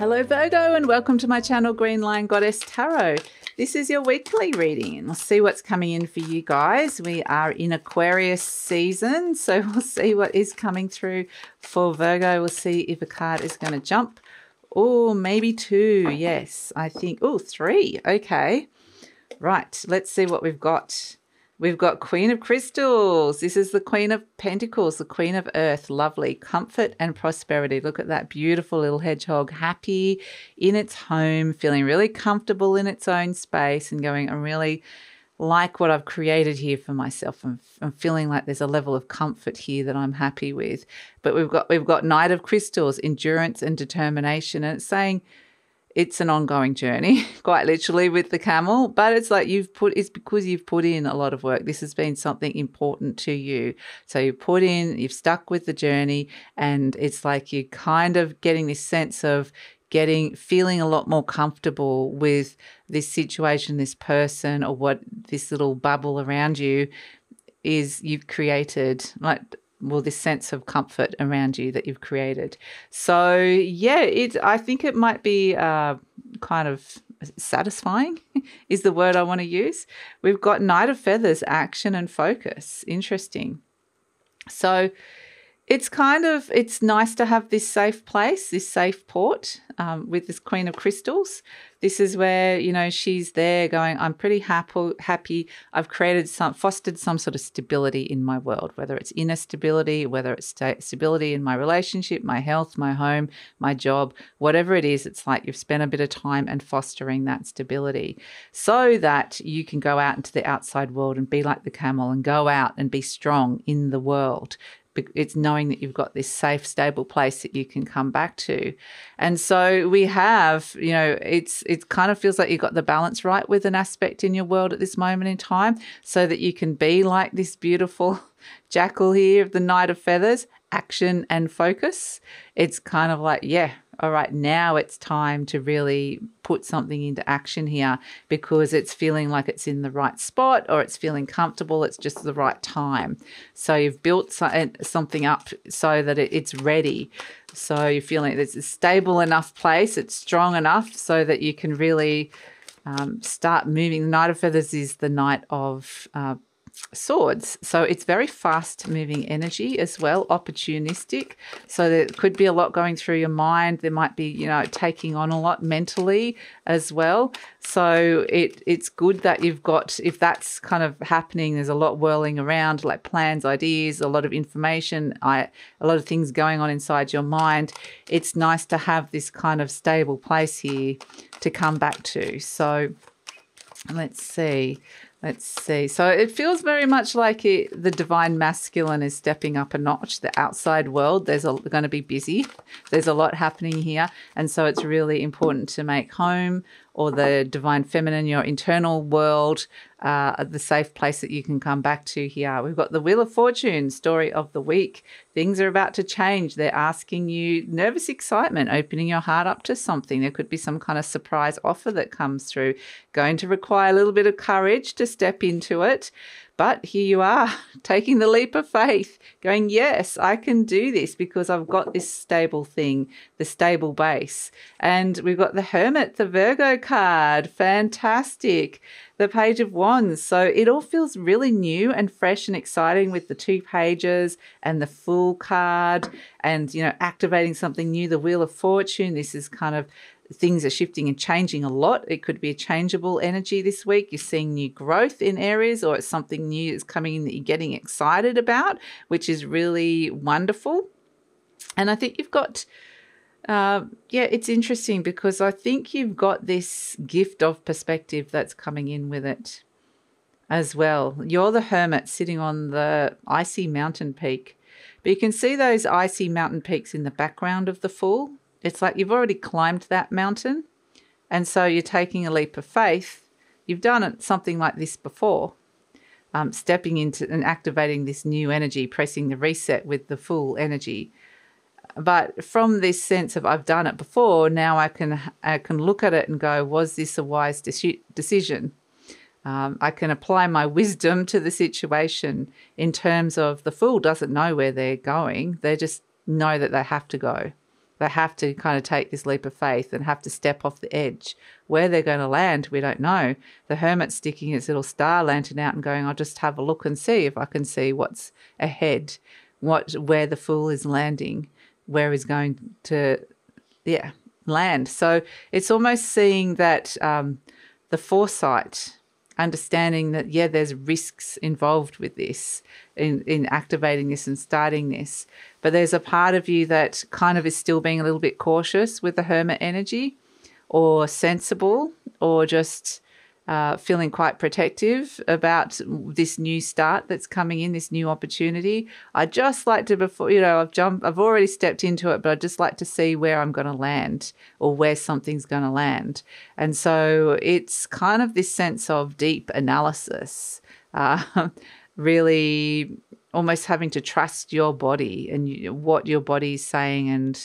Hello Virgo and welcome to my channel Green Lion Goddess Tarot. This is your weekly reading and we'll see what's coming in for you guys. We are in Aquarius season, so we'll see what is coming through for Virgo. We'll see if a card is going to jump. Oh, maybe two. Yes, I think. Oh, three. Okay. Right. Let's see what we've got. We've got Queen of Crystals. This is the Queen of Pentacles, the Queen of Earth. Lovely. Comfort and prosperity. Look at that beautiful little hedgehog, happy in its home, feeling really comfortable in its own space and going, I really like what I've created here for myself. I'm feeling like there's a level of comfort here that I'm happy with. But we've got Knight of Crystals, endurance and determination. And it's saying, it's an ongoing journey, quite literally, with the camel, but it's like it's because you've put in a lot of work. This has been something important to you. So you've stuck with the journey, and it's like you're kind of getting this sense of feeling a lot more comfortable with this situation, this person, or what this little bubble around you is you've created, this sense of comfort around you that you've created. So yeah, I think it might be kind of satisfying is the word I want to use. We've got Knight of Feathers, action and focus. Interesting. So it's nice to have this safe place, this safe port with this Queen of Crystals. This is where, she's there going, I'm pretty happy. I've fostered some sort of stability in my world, whether it's inner stability, whether it's stability in my relationship, my health, my home, my job, whatever it is. It's like you've spent a bit of time and fostering that stability so that you can go out into the outside world and be like the camel and go out and be strong in the world. It's knowing that you've got this safe, stable place that you can come back to. And so we have, it kind of feels like you've got the balance right with an aspect in your world at this moment in time so that you can be like this beautiful jackal here of the Knight of Feathers, action and focus. It's kind of like, yeah, all right, now it's time to really put something into action here because it's feeling like it's in the right spot or it's feeling comfortable. It's just the right time. So you've built something up so that it's ready. So you're feeling it's a stable enough place. It's strong enough so that you can really start moving. The Knight of Feathers is the Knight of Swords. So it's very fast moving energy as well, opportunistic. So there could be a lot going through your mind. There might be, taking on a lot mentally as well. So it's good that you've got, if that's kind of happening, there's a lot whirling around, like plans, ideas, a lot of information, a lot of things going on inside your mind. It's nice to have this kind of stable place here to come back to. So let's see. So it feels very much like the divine masculine is stepping up a notch. The outside world, there's going to be busy. There's a lot happening here. And so it's really important to make home or the divine feminine, your internal world, the safe place that you can come back to here. We've got the Wheel of Fortune, story of the week. Things are about to change. They're asking you nervous excitement, opening your heart up to something. There could be some kind of surprise offer that comes through. Going to require a little bit of courage to step into it. But here you are, taking the leap of faith, going, yes, I can do this because I've got this stable thing, the stable base. And we've got the Hermit, the Virgo card. Fantastic. The Page of Wands. So it all feels really new and fresh and exciting with the 2 pages and the Fool card and, activating something new, the Wheel of Fortune. This is kind of things are shifting and changing a lot. It could be a changeable energy this week. You're seeing new growth in areas or it's something new that's coming in that you're getting excited about, which is really wonderful. And I think you've got, it's interesting because I think you've got this gift of perspective that's coming in with it as well. You're the Hermit sitting on the icy mountain peak, but you can see those icy mountain peaks in the background of the Fool. It's like you've already climbed that mountain, and so you're taking a leap of faith. You've done something like this before, stepping into and activating this new energy, pressing the reset with the Fool energy. But from this sense of I've done it before, now I can look at it and go, was this a wise decision? I can apply my wisdom to the situation in terms of the Fool doesn't know where they're going. They just know that they have to go. They have to kind of take this leap of faith and have to step off the edge. Where they're going to land, we don't know. The hermit's sticking his little star lantern out and going, I'll just have a look and see if I can see what's ahead, where the fool is landing, where he's going to, land. So it's almost seeing that the foresight, understanding that, there's risks involved with this, in activating this and starting this. But there's a part of you that kind of is still being a little bit cautious with the hermit energy, or sensible, or just feeling quite protective about this new start that's coming in, this new opportunity. I just like to, before, I've already stepped into it, but I'd just like to see where I'm going to land, or where something's going to land. And so it's kind of this sense of deep analysis, really almost having to trust your body and what your body is saying,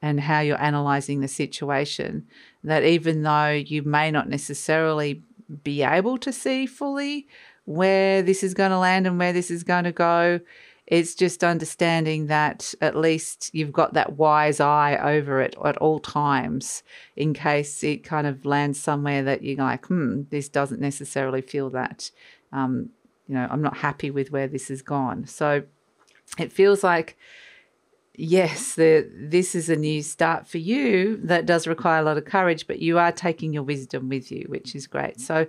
and how you're analysing the situation. That even though you may not necessarily be able to see fully where this is going to land and where this is going to go, it's just understanding that at least you've got that wise eye over it at all times, in case it kind of lands somewhere that you're like, this doesn't necessarily feel that, I'm not happy with where this has gone. So it feels like, yes, this is a new start for you that does require a lot of courage, but you are taking your wisdom with you, which is great. So,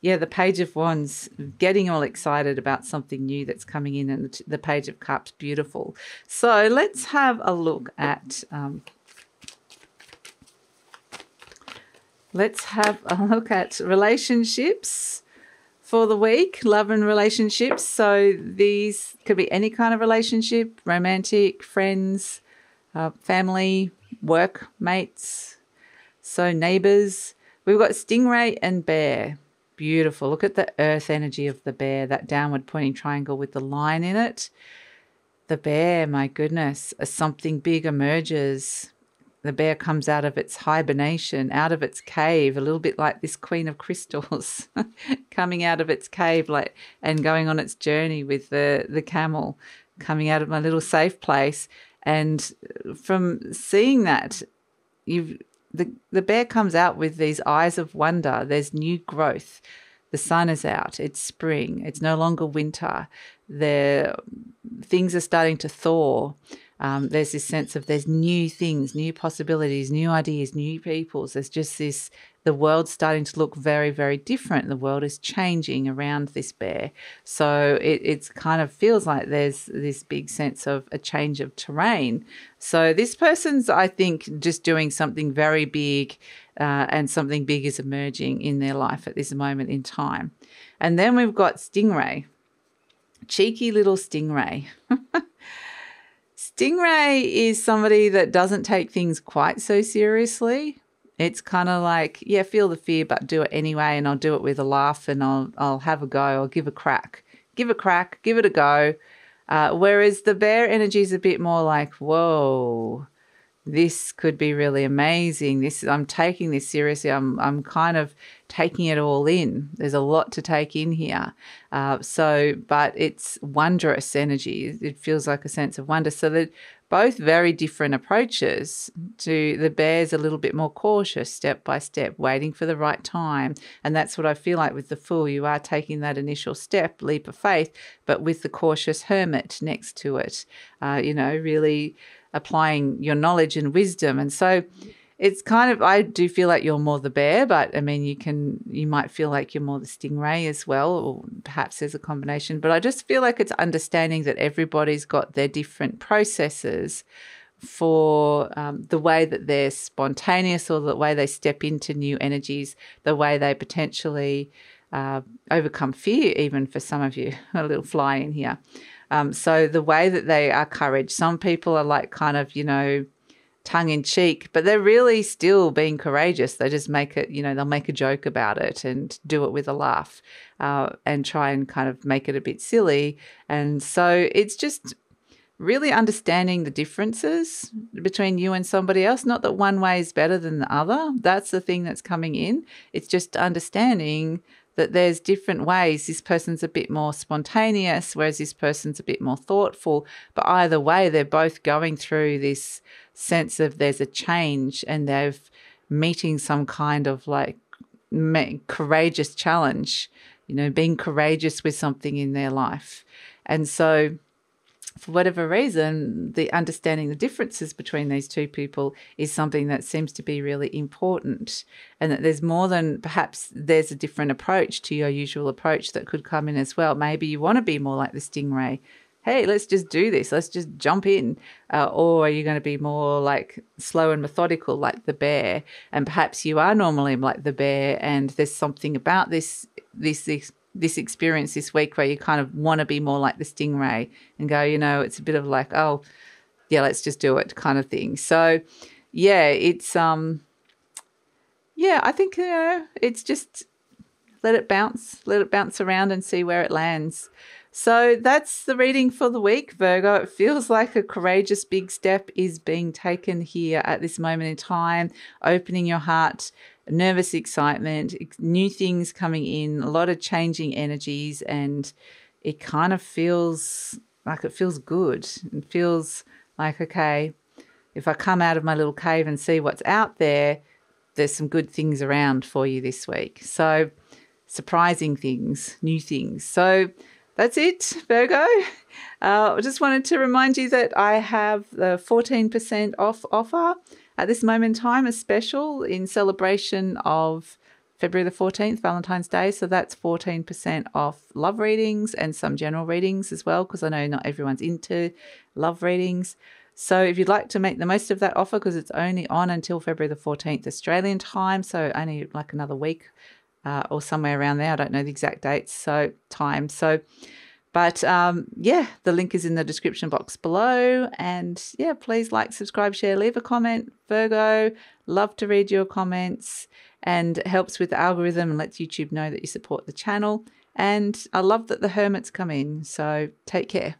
the Page of Wands, getting all excited about something new that's coming in, and the Page of Cups, beautiful. So let's have a look at relationships for the week, love and relationships. So these could be any kind of relationship, romantic, friends, family, work mates, so neighbours. We've got Stingray and Bear. Beautiful. Look at the earth energy of the bear, that downward pointing triangle with the line in it. The bear, my goodness, something big emerges. The bear comes out of its hibernation, out of its cave, a little bit like this Queen of Crystals coming out of its cave, and going on its journey with the camel, coming out of my little safe place. And from seeing that, the bear comes out with these eyes of wonder. There's new growth. The sun is out. It's spring. It's no longer winter. Things are starting to thaw. There's this sense of there's new things, new possibilities, new ideas, new peoples. There's just the world's starting to look very, very different. The world is changing around this bear. So it's kind of feels like there's this big sense of a change of terrain. So this person's, I think, just doing something very big, and something big is emerging in their life at this moment in time. And then we've got Stingray. Cheeky little Stingray. Stingray is somebody that doesn't take things quite so seriously. It's kind of like, feel the fear, but do it anyway, and I'll do it with a laugh, and I'll have a go, I'll give a crack, give it a go. Whereas the bear energy is a bit more like, whoa, this could be really amazing. I'm taking this seriously. I'm kind of taking it all in. There's a lot to take in here. But it's wondrous energy. It feels like a sense of wonder. So that both very different approaches. To the bear's a little bit more cautious, step by step, waiting for the right time. And that's what I feel like with the Fool. You are taking that initial step, leap of faith, but with the cautious hermit next to it, really applying your knowledge and wisdom. And so it's kind of, I do feel like you're more the bear, but I mean, you might feel like you're more the Stingray as well, or perhaps there's a combination. But I just feel like it's understanding that everybody's got their different processes for the way that they're spontaneous, or the way they step into new energies, the way they potentially overcome fear, even for some of you. A little fly in here. So the way that they are courage, some people are like kind of, tongue in cheek, but they're really still being courageous. They just make it, they'll make a joke about it and do it with a laugh, and try and kind of make it a bit silly. And so it's just really understanding the differences between you and somebody else. Not that one way is better than the other. That's the thing that's coming in. It's just understanding that there's different ways. This person's a bit more spontaneous, whereas this person's a bit more thoughtful. But either way, they're both going through this sense of there's a change, and they're meeting some kind of like courageous challenge, being courageous with something in their life. And so for whatever reason, the understanding the differences between these two people is something that seems to be really important, and that there's more than perhaps there's a different approach to your usual approach that could come in as well. Maybe you want to be more like the stingray. Hey, let's just do this. Let's just jump in. Or are you going to be more like slow and methodical like the bear? And perhaps you are normally like the bear, and there's something about this experience this week where you kind of want to be more like the stingray and go, it's a bit of like, oh, yeah, let's just do it kind of thing. So, yeah, it's, I think, it's just let it bounce around and see where it lands. So that's the reading for the week, Virgo. It feels like a courageous big step is being taken here at this moment in time, opening your heart, nervous excitement, new things coming in, a lot of changing energies, and it kind of feels like it feels good. It feels like, okay, if I come out of my little cave and see what's out there, there's some good things around for you this week. So surprising things, new things. So that's it, Virgo. I just wanted to remind you that I have the 14% off offer at this moment in time, a special in celebration of February the 14th, Valentine's Day. So that's 14% off love readings and some general readings as well, because I know not everyone's into love readings. So if you'd like to make the most of that offer, because it's only on until February the 14th Australian time, so only like another week or somewhere around there. I don't know the exact dates, but the link is in the description box below. And yeah, please like, subscribe, share, leave a comment, Virgo. Love to read your comments, and it helps with the algorithm and lets YouTube know that you support the channel. And I love that the hermits come in. So take care.